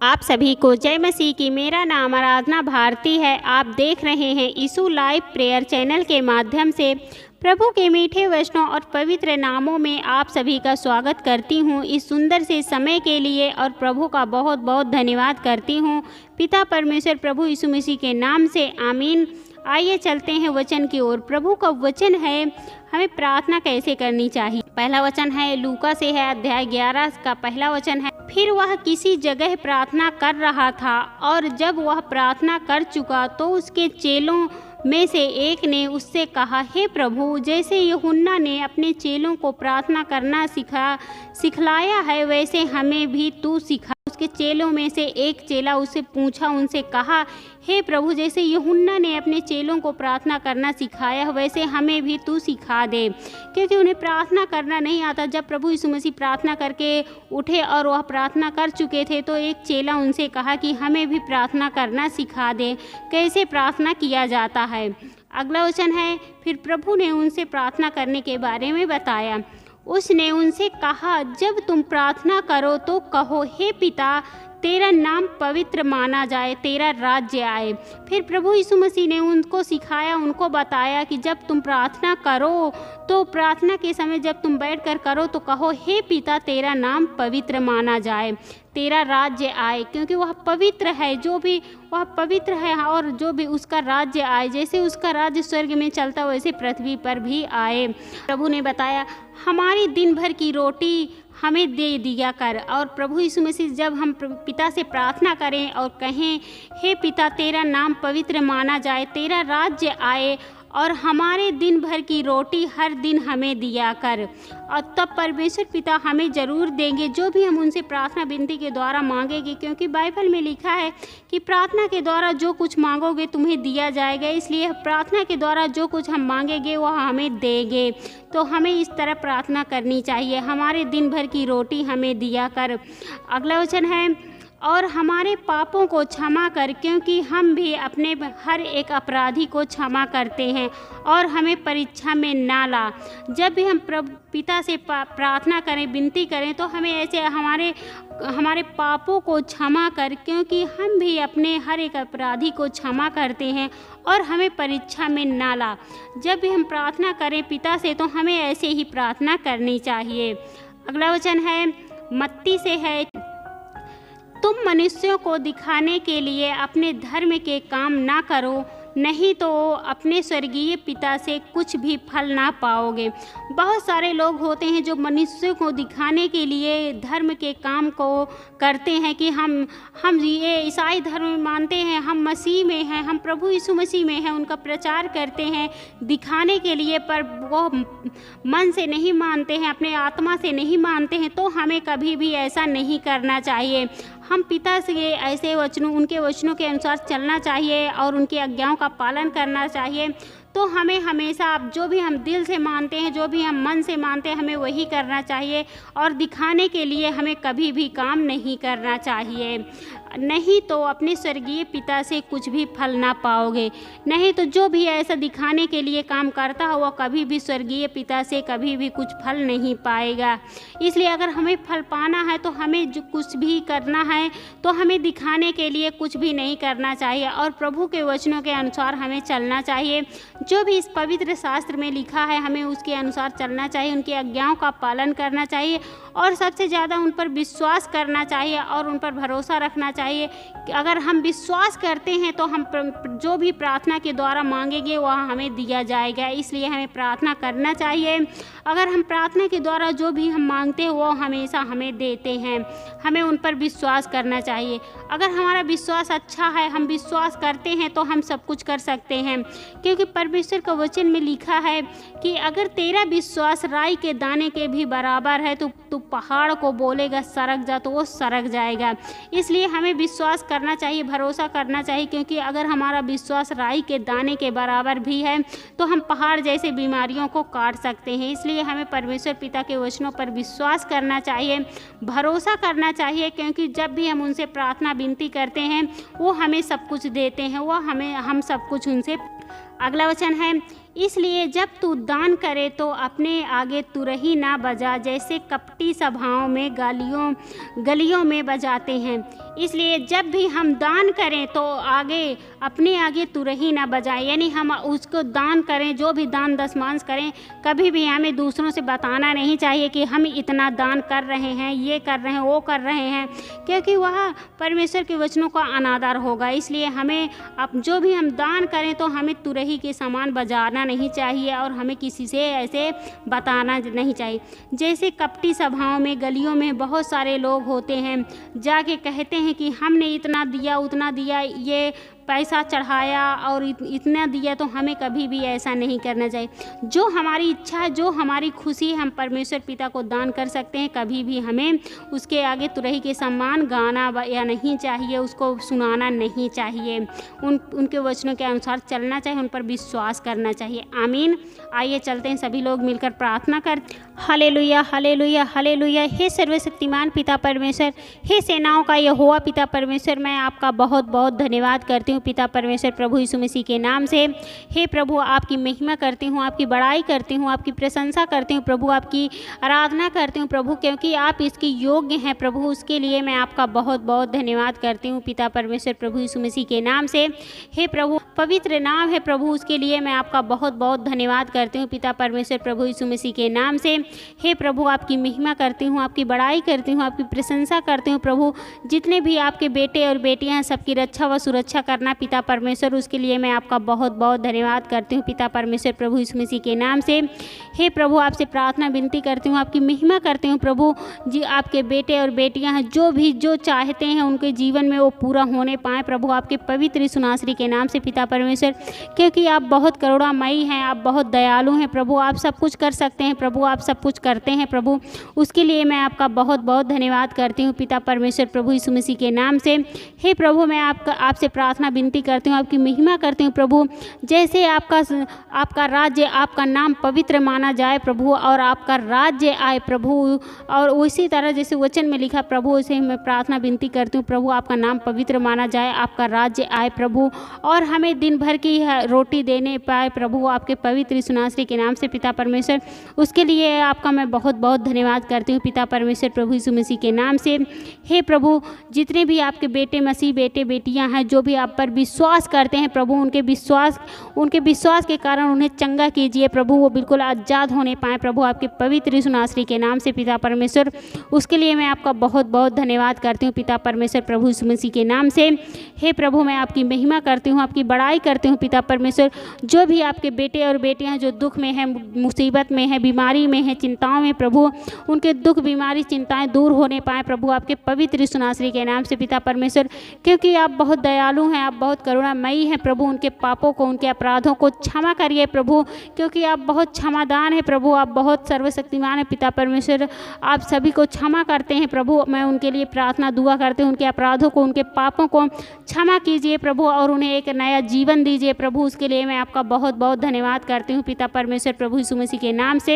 आप सभी को जय मसीह की। मेरा नाम आराधना भारती है। आप देख रहे हैं यीशु लाइव प्रेयर चैनल के माध्यम से। प्रभु के मीठे वचनों और पवित्र नामों में आप सभी का स्वागत करती हूँ इस सुंदर से समय के लिए, और प्रभु का बहुत बहुत धन्यवाद करती हूँ पिता परमेश्वर प्रभु यीशु मसीह के नाम से, आमीन। आइए चलते हैं वचन की ओर। प्रभु का वचन है हमें प्रार्थना कैसे करनी चाहिए। पहला वचन है लूका से है, अध्याय 11 का पहला वचन है। फिर वह किसी जगह प्रार्थना कर रहा था, और जब वह प्रार्थना कर चुका तो उसके चेलों में से एक ने उससे कहा, हे प्रभु, जैसे यूहन्ना ने अपने चेलों को प्रार्थना करना सिखलाया है, वैसे हमें भी तू सिखा। उसके चेलों में से एक चेला उनसे कहा, हे प्रभु, जैसे यूहन्ना ने अपने चेलों को प्रार्थना करना सिखाया, वैसे हमें भी तू सिखा दे। क्योंकि उन्हें प्रार्थना करना नहीं आता। जब प्रभु यीशु मसीह प्रार्थना करके उठे और वह प्रार्थना कर चुके थे, तो एक चेला उनसे कहा कि हमें भी प्रार्थना करना सिखा दे, कैसे प्रार्थना किया जाता है। अगला वचन है, फिर प्रभु ने उनसे प्रार्थना करने के बारे में बताया। उसने उनसे कहा, जब तुम प्रार्थना करो तो कहो, हे पिता, तेरा नाम पवित्र माना जाए, तेरा राज्य आए। फिर प्रभु यीशु मसीह ने उनको सिखाया, उनको बताया कि जब तुम प्रार्थना करो तो प्रार्थना के समय जब तुम बैठकर करो तो कहो, हे पिता, तेरा नाम पवित्र माना जाए, तेरा राज्य आए। क्योंकि वह पवित्र है, जो भी वह पवित्र है, और जो भी उसका राज्य आए। जैसे उसका राज्य स्वर्ग में चलता वैसे पृथ्वी पर भी आए। प्रभु ने बताया, हमारी दिन भर की रोटी हमें दे दिया कर। और प्रभु यीशु मसीह जब हम पिता से प्रार्थना करें और कहें, हे पिता, तेरा नाम पवित्र माना जाए, तेरा राज्य आए, और हमारे दिन भर की रोटी हर दिन हमें दिया कर, और तब परमेश्वर पिता हमें ज़रूर देंगे जो भी हम उनसे प्रार्थना विनती के द्वारा मांगेंगे। क्योंकि बाइबल में लिखा है कि प्रार्थना के द्वारा जो कुछ मांगोगे तुम्हें दिया जाएगा। इसलिए प्रार्थना के द्वारा जो कुछ हम मांगेंगे वह हमें देंगे। तो हमें इस तरह प्रार्थना करनी चाहिए, हमारे दिन भर की रोटी हमें दिया कर। अगला वचन है, और हमारे पापों को क्षमा कर, क्योंकि हम भी अपने हर एक अपराधी को क्षमा करते हैं, और हमें परीक्षा में ना ला। जब भी हम पिता से प्रार्थना करें, विनती करें, तो हमें ऐसे हमारे पापों को क्षमा कर, क्योंकि हम भी अपने हर एक अपराधी को क्षमा करते हैं, और हमें परीक्षा में ना ला। जब भी हम प्रार्थना करें पिता से, तो हमें ऐसे ही प्रार्थना करनी चाहिए। अगला वचन है मत्ती से है, तुम मनुष्यों को दिखाने के लिए अपने धर्म के काम ना करो, नहीं तो अपने स्वर्गीय पिता से कुछ भी फल ना पाओगे। बहुत सारे लोग होते हैं जो मनुष्यों को दिखाने के लिए धर्म के काम को करते हैं कि हम ये ईसाई धर्म में मानते हैं, हम मसीह में हैं, हम प्रभु यीशु मसीह में हैं। उनका प्रचार करते हैं दिखाने के लिए, पर वो मन से नहीं मानते हैं, अपने आत्मा से नहीं मानते हैं। तो हमें कभी भी ऐसा नहीं करना चाहिए। हम पिता से ऐसे उनके वचनों के अनुसार चलना चाहिए, और उनकी आज्ञाओं का पालन करना चाहिए। तो हमें हमेशा जो भी हम दिल से मानते हैं, जो भी हम मन से मानते हैं, हमें वही करना चाहिए, और दिखाने के लिए हमें कभी भी काम नहीं करना चाहिए। नहीं तो अपने स्वर्गीय पिता से कुछ भी फल ना पाओगे। नहीं तो जो भी ऐसा दिखाने के लिए काम करता हो, वह कभी भी स्वर्गीय पिता से कभी भी कुछ फल नहीं पाएगा। इसलिए अगर हमें फल पाना है तो हमें जो कुछ भी करना है, तो हमें दिखाने के लिए कुछ भी नहीं करना चाहिए, और प्रभु के वचनों के अनुसार हमें चलना चाहिए। जो भी इस पवित्र शास्त्र में लिखा है, हमें उसके अनुसार चलना चाहिए, उनकी आज्ञाओं का पालन करना चाहिए, और सबसे ज़्यादा उन पर विश्वास करना चाहिए, और उन पर भरोसा रखना चाहिए। अगर हम विश्वास करते हैं तो हम जो भी प्रार्थना के द्वारा मांगेंगे वह हमें दिया जाएगा। इसलिए हमें प्रार्थना करना चाहिए। अगर हम प्रार्थना के द्वारा जो भी हम मांगते हैं वो हमेशा हमें देते हैं। हमें उन पर विश्वास करना चाहिए। अगर हमारा विश्वास अच्छा है, हम विश्वास करते हैं, तो हम सब कुछ कर सकते हैं। क्योंकि परमेश्वर का वचन में लिखा है कि अगर तेरा विश्वास राई के दाने के भी बराबर है, तो तू पहाड़ को बोलेगा सरक जा, तो वो सरक जाएगा। इसलिए हमें विश्वास करना चाहिए, भरोसा करना चाहिए। क्योंकि अगर हमारा विश्वास राई के दाने के बराबर भी है, तो हम पहाड़ जैसे बीमारियों को काट सकते हैं। इसलिए हमें परमेश्वर पिता के वचनों पर विश्वास करना चाहिए, भरोसा करना चाहिए। क्योंकि जब भी हम उनसे प्रार्थना विनती करते हैं, वो हमें सब कुछ देते हैं, वो हम सब कुछ उनसे अगला वचन है, इसलिए जब तू दान करे तो अपने आगे तुरही ना बजा, जैसे कपटी सभाओं में गलियों में बजाते हैं। इसलिए जब भी हम दान करें तो अपने आगे तुरही ना बजाएं, यानी हम उसको दान करें, जो भी दान दशमांश करें, कभी भी हमें दूसरों से बताना नहीं चाहिए कि हम इतना दान कर रहे हैं, ये कर रहे हैं, वो कर रहे हैं, क्योंकि वह परमेश्वर के वचनों का अनादर होगा। इसलिए हमें अब जो भी हम दान करें तो हमें तुरही के समान बजाना नहीं चाहिए और हमें किसी से ऐसे बताना नहीं चाहिए। जैसे कपटी सभाओं में गलियों में बहुत सारे लोग होते हैं, जाके कहते हैं कि हमने इतना दिया, उतना दिया, ये पैसा चढ़ाया और इतना दिया, तो हमें कभी भी ऐसा नहीं करना चाहिए। जो हमारी इच्छा है, जो हमारी खुशी है, हम परमेश्वर पिता को दान कर सकते हैं। कभी भी हमें उसके आगे तुरही के समान गाना या नहीं चाहिए, उसको सुनाना नहीं चाहिए। उनके वचनों के अनुसार चलना चाहिए, उन पर विश्वास करना चाहिए। आमीन। आइए चलते हैं, सभी लोग मिलकर प्रार्थना कर। Hallelujah, hallelujah, hallelujah. हे सर्वशक्तिमान पिता परमेश्वर, हे सेनाओं का यहोवा पिता परमेश्वर, मैं आपका बहुत बहुत धन्यवाद करती हूँ पिता परमेश्वर, प्रभु यीशु मसीह के नाम से। हे प्रभु, आपकी महिमा करती हूँ, आपकी बड़ाई करती हूँ, आपकी प्रशंसा करती हूँ प्रभु, आपकी आराधना करती हूँ प्रभु, क्योंकि आप इसके योग्य हैं प्रभु। उसके लिए मैं आपका बहुत बहुत धन्यवाद करती हूँ पिता परमेश्वर, प्रभु यीशु मसीह के नाम से। हे प्रभु, पवित्र नाम है प्रभु, उसके लिए मैं आपका बहुत बहुत धन्यवाद करती हूँ पिता परमेश्वर, प्रभु यीशु मसीह के नाम से। हे प्रभु, आपकी महिमा करती हूँ, आपकी बड़ाई करती हूँ, आपकी प्रशंसा करती हूँ प्रभु। जितने भी आपके बेटे और बेटियाँ हैं, सबकी रक्षा व सुरक्षा करना पिता परमेश्वर, उसके लिए मैं आपका बहुत बहुत धन्यवाद करती हूँ पिता परमेश्वर, प्रभु यीशु मसीह के नाम से। हे प्रभु, आपसे प्रार्थना विनती करती हूँ, आपकी महिमा करती हूँ प्रभु। जी, आपके बेटे और बेटियाँ हैं, जो चाहते हैं उनके जीवन में वो पूरा होने पाए प्रभु, आपके पवित्र सुनासरी के नाम से पिता परमेश्वर, क्योंकि आप बहुत करुणामयी हैं, आप बहुत दयालु हैं प्रभु, आप सब कुछ कर सकते हैं प्रभु, आप सब कुछ करते हैं प्रभु। उसके लिए मैं आपका बहुत बहुत धन्यवाद करती हूँ पिता परमेश्वर, प्रभु यीशु मसीह के नाम से। हे प्रभु, मैं आपसे प्रार्थना विनती करती हूँ, आपकी महिमा करती हूँ प्रभु। जैसे आपका राज्य, आपका नाम पवित्र माना जाए प्रभु, और आपका राज्य आए प्रभु, और उसी तरह जैसे वचन में लिखा प्रभु, उसे मैं प्रार्थना विनती करती हूँ प्रभु, आपका नाम पवित्र माना जाए, आपका राज्य आए प्रभु, और हमें दिन भर की रोटी देने पाए प्रभु, आपके पवित्र सुनासरी के नाम से पिता परमेश्वर। उसके लिए आपका मैं बहुत बहुत धन्यवाद करती हूँ पिता परमेश्वर, प्रभु यीशु मसीह के नाम से। हे प्रभु, जितने भी आपके बेटे मसीह बेटे बेटियां हैं, जो भी आप पर विश्वास करते हैं प्रभु, उनके विश्वास के कारण उन्हें चंगा कीजिए प्रभु, वो बिल्कुल आज़ाद होने पाए प्रभु, आपके पवित्र सुनासरी के नाम से पिता परमेश्वर। उसके लिए मैं आपका बहुत बहुत धन्यवाद करती हूँ पिता परमेश्वर, प्रभु यीशु मसीह के नाम से। हे प्रभु, मैं आपकी महिमा करती हूँ, आपकी बड़ाई करती हूँ पिता परमेश्वर। जो भी आपके बेटे और बेटियां जो दुख में हैं, मुसीबत में हैं, बीमारी में हैं, चिंताओं में प्रभु, उनके दुख बीमारी चिंताएं दूर होने पाए प्रभु, आपके पवित्र सुनासरी के नाम से पिता परमेश्वर, क्योंकि आप बहुत दयालु हैं, आप बहुत करुणामयी हैं प्रभु। उनके पापों को, उनके अपराधों को क्षमा करिए प्रभु, क्योंकि आप बहुत क्षमादान हैं प्रभु, आप बहुत सर्वशक्तिमान हैं पिता परमेश्वर, आप सभी को क्षमा करते हैं प्रभु। मैं उनके लिए प्रार्थना दुआ करती हूँ, उनके अपराधों को, उनके पापों को क्षमा कीजिए प्रभु, और उन्हें एक नया जीवन दीजिए प्रभु। उसके लिए मैं आपका बहुत बहुत धन्यवाद करती हूँ पिता परमेश्वर, प्रभु यीशु मसीह के नाम से।